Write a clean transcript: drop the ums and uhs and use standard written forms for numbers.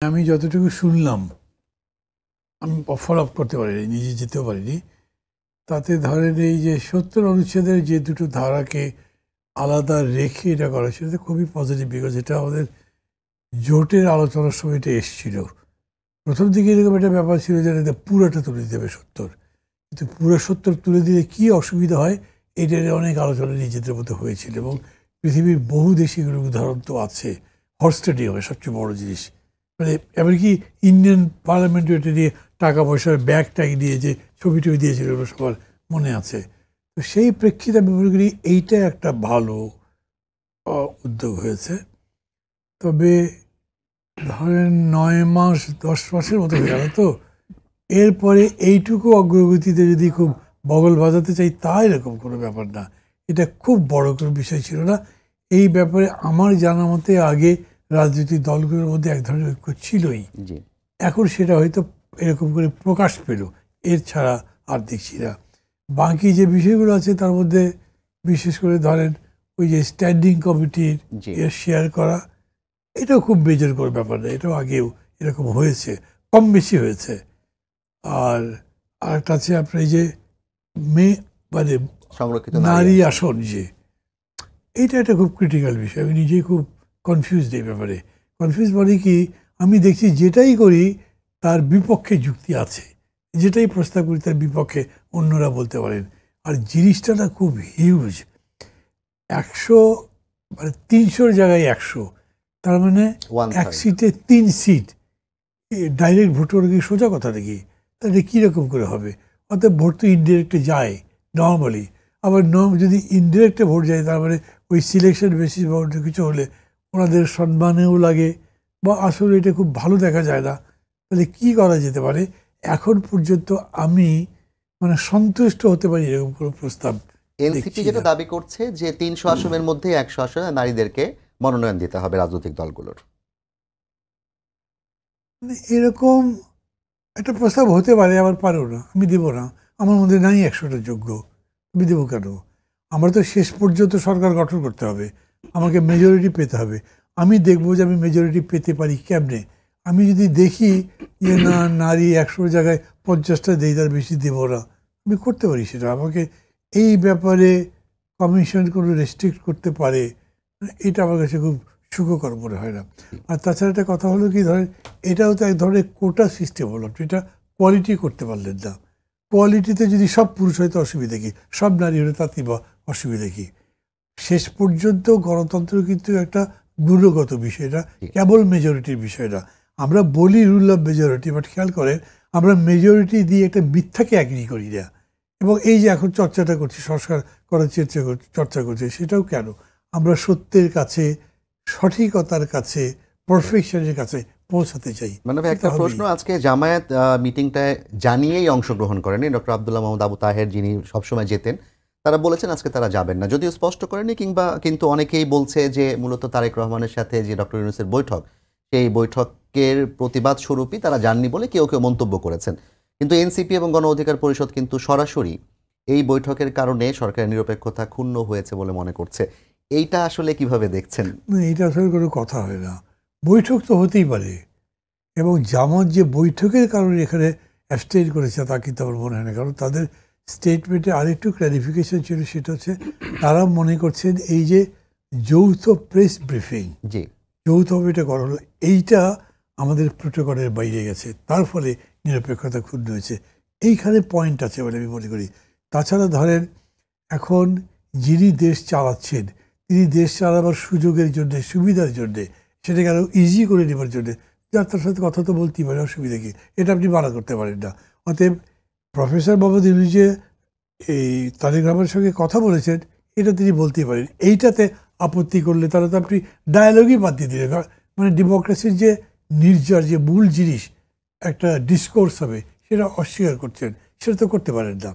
আমি যতটুকু শুনলাম, আমি ফলো আপ করতে পারিনি, নিজে যেতেও পারিনি। তাতে ধরেন এই যে ৭০ অনুচ্ছেদের যে দুটো ধারাকে আলাদা রেখে এটা করা, সেটা খুবই পজিটিভ। বিকজ এটা আমাদের জোটের আলোচনার সময় এটা এসেছিল। প্রথম দিকে এরকম একটা ব্যাপার ছিল যে এটা পুরোটা তুলে দিতে হবে ৭০, কিন্তু পুরো ৭০ তুলে দিলে কী অসুবিধা হয়, এটার অনেক আলোচনা নিজেদের মধ্যে হয়েছিল। এবং পৃথিবীর বহু দেশে এগুলোর উদাহরণ তো আছে। হর্স স্টেডিয়ামে সবচেয়ে বড় জিনিস, মানে এমনকি ইন্ডিয়ান পার্লামেন্টে এটা নিয়ে টাকা পয়সার ব্যাগ ট্যাগ দিয়ে যে ছবি টবি দিয়েছিল, ওগুলো সবার মনে আছে। তো সেই প্রেক্ষিতে আমি মনে করি এইটা একটা ভালো উদ্যোগ হয়েছে। তবে ধরেন ৯ মাস ১০ মাসের মতো হয়ে গেল, তো এরপরে এইটুকু অগ্রগতিতে যদি খুব বগল বাজাতে চাই, তা এরকম কোনো ব্যাপার না। এটা খুব বড় কোনো বিষয় ছিল না। এই ব্যাপারে আমার জানা মতে আগে রাজনৈতিক দলগুলোর মধ্যে এক ধরনের ঐক্য ছিলই। এখন সেটা হয়তো এরকম করে প্রকাশ পেল, এর ছাড়া আর দেখছি না। বাকি যে বিষয়গুলো আছে তার মধ্যে বিশেষ করে ধরেন ওই যে স্ট্যান্ডিং কমিটির শেয়ার করা, এটাও খুব মেজর কোনো ব্যাপার না। এটাও আগেও এরকম হয়েছে, কম বেশি হয়েছে। আর আরেকটা আছে আপনার এই যে মানে নারী আসন, যে এইটা একটা খুব ক্রিটিক্যাল বিষয়। আমি নিজেই খুব কনফিউজড এই ব্যাপারে। কনফিউজ মানে কি, আমি দেখছি যেটাই করি তার বিপক্ষে যুক্তি আছে, যেটাই প্রস্তাব করি তার বিপক্ষে অন্যরা বলতে পারেন। আর জিনিসটা না খুব হিউজ, ১০০ মানে ৩০০ জায়গায় ১০০, তার মানে এক সিটে ৩ সিট। ডাইরেক্ট ভোট করে কি সোজা কথা নাকি? তাহলে কীরকম করে হবে? অর্থাৎ ভোট তো ইনডিরেক্টে যায় নর্মালি। আবার যদি ইনডিরেক্টে ভোট যায়, তার মানে ওই সিলেকশন বেসিস বা অন্য কিছু হলে ওনাদের সম্মানেও লাগে, বা আসলে এটা খুব ভালো দেখা যায় না। তাহলে কি করা যেতে পারে? এখন পর্যন্ত আমি মানে সন্তুষ্ট হতে পারি এরকম কোনো প্রস্তাব। এনসিপি যেটা দাবি করছে যে ৩০০ আসনের মধ্যে ১০০ আসনে নারীদেরকে মনোনয়ন দিতে হবে রাজনৈতিক দলগুলোর। মানে এরকম একটা প্রস্তাব হতে পারে, আবার পারেও না। আমি দেব না, আমার মধ্যে নাই ১০০টা যোগ্য, আমি দেবো কেন? আমরা তো শেষ পর্যন্ত সরকার গঠন করতে হবে, আমাকে মেজরিটি পেতে হবে। আমি দেখবো যে আমি মেজরিটি পেতে পারি কেমনে। আমি যদি দেখি যে না, নারী ১০০ জায়গায় ৫০টা দেই, তার বেশি দেবো না, আমি করতে পারি সেটা। আমাকে এই ব্যাপারে কমিশন কোনো রেস্ট্রিক্ট করতে পারে, এটা আমার কাছে খুব সুখকর মনে হয় না। আর তাছাড়া একটা কথা হলো কি, ধরেন এটাও তো এক ধরনের কোটা সিস্টেম হলো, আপনি এটা কোয়ালিটি করতে পারলেন না। কোয়ালিটিতে যদি সব পুরুষ হয় তো অসুবিধা কী, সব নারী হলে তাতে বা অসুবিধা কী? শেষ পর্যন্ত গণতন্ত্র কিন্তু একটা গুণগত বিষয়, এটা কেবল মেজরিটির বিষয় না। আমরা বলি রুল অফ মেজরিটি, বাট খেয়াল করেন আমরা মেজরিটি দিয়ে একটা মিথ্যাকে অ্যাগ্রি করি না। এবং এই যে এখন চর্চাটা করছি, সংস্কার করার চর্চা করছে, সেটাও কেন? আমরা সত্যের কাছে, সঠিকতার কাছে, পারফেকশনের কাছে পৌঁছাতে চাই। মানে একটা প্রশ্ন, আজকে জামায়াত মিটিংটায় জানিয়েই অংশগ্রহণ করেনি ডক্টর আব্দুল্লাহ মাহমুদ আবু তাহের, যিনি সবসময় যেতেন। তারা বলেছেন আজকে তারা যাবেন না, যদিও স্পষ্ট করেনি, কিন্তু অনেকেই বলছে যে মূলত তারেক রহমানের সাথে যে ডক্টর ইউনূসের বৈঠক, সেই বৈঠকের প্রতিবাদ স্বরূপই তারা যাননি বলে কেউ কেউ মন্তব্য করেছেন। কিন্তু এনসিপি এবং গণ অধিকার পরিষদ কিন্তু সরাসরি এই বৈঠকের কারণে সরকারের নিরপেক্ষতা ক্ষুণ্ণ হয়েছে বলে মনে করছে। এইটা আসলে কিভাবে দেখছেন? এটা আসলে কোনো কথা হয় না। বৈঠক তো হতেই পারে, এবং জামাত যে বৈঠকের কারণে এখানে অ্যাবস্টেইন করেছে তা কিন্তু আমার মনে হয় না। কারণ তাদের স্টেটমেন্টে আরেকটু ক্ল্যারিফিকেশন ছিল, সেটা হচ্ছে তারা মনে করছেন এই যে যৌথ প্রেস ব্রিফিং, যৌথভাবে এটা করা হলো, এইটা আমাদের প্রোটোকলের বাইরে গেছে, তার ফলে নিরপেক্ষতা ক্ষুণ্ণ হয়েছে। এইখানে পয়েন্ট আছে বলে আমি মনে করি। তাছাড়া ধরেন এখন যিনি দেশ চালাচ্ছেন, তিনি দেশ চালাবার সুযোগের জন্যে, সুবিধার জন্যে, সেটাকে আরও ইজি করে নেবার জন্যে যার তার সাথে কথা তো বলতেই পারে, অসুবিধা কী? এটা আপনি মানা করতে পারেন না। অতএব প্রফেসর মোহাম্মদ ইউনূস যে এই তারেক রহমানের সঙ্গে কথা বলেছেন, এটা তিনি বলতেই পারেন। এইটাতে আপত্তি করলে তাহলে তো আপনি ডায়ালগই বাদ দিয়ে দিলেন। মানে ডেমোক্রেসির যে নির্যাস, যে মূল জিনিস একটা ডিসকোর্স হবে, সেটা অস্বীকার করছেন, সেটা তো করতে পারেন না।